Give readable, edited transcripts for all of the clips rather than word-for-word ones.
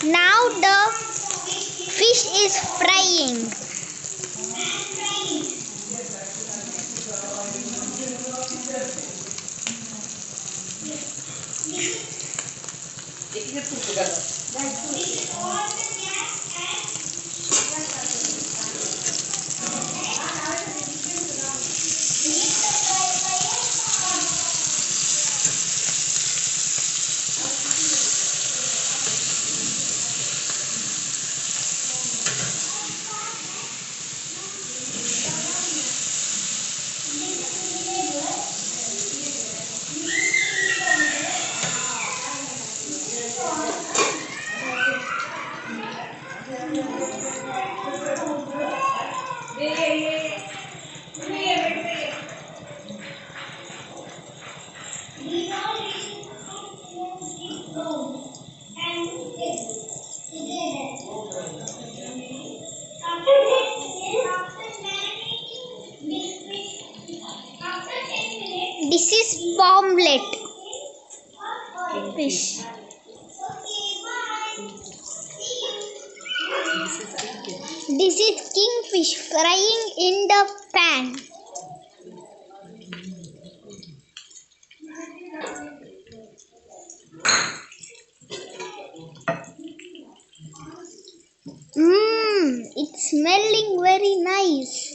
Now the fish is frying. This is omelette fish. This is kingfish frying in the pan. It's smelling very nice.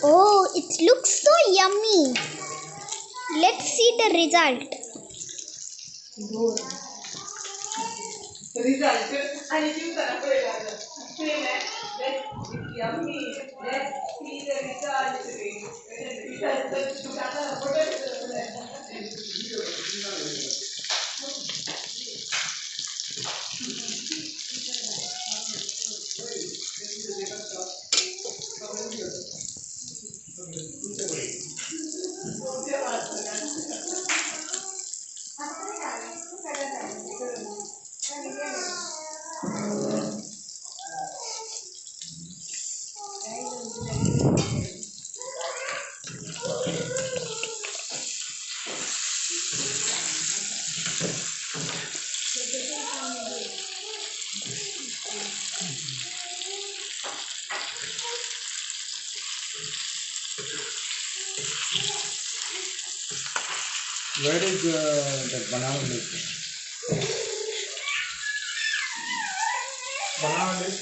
Oh, it looks so yummy. Let's see the result. Where is the banana leaf? Banana leaf?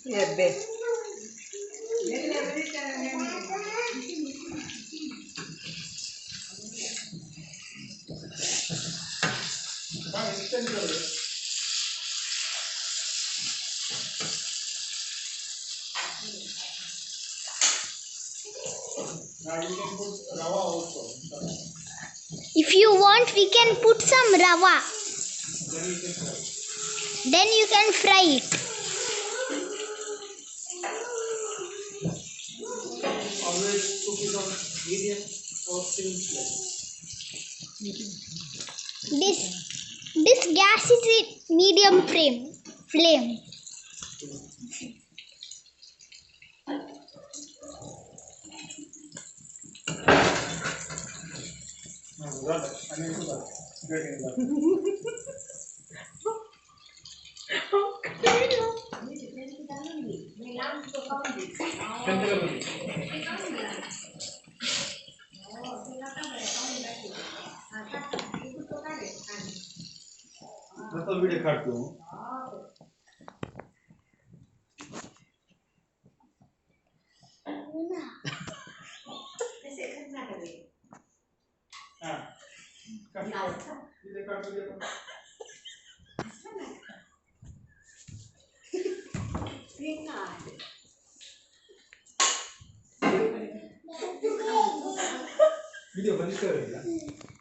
Yeah, babe. Now you can put rava also. If you want, we can put some rava. Then you can fry. Then you can fry it. Always cook it on medium or thin flame. This gas is in medium flame. तो video काट दूँ हाँ काट दो video बंद कर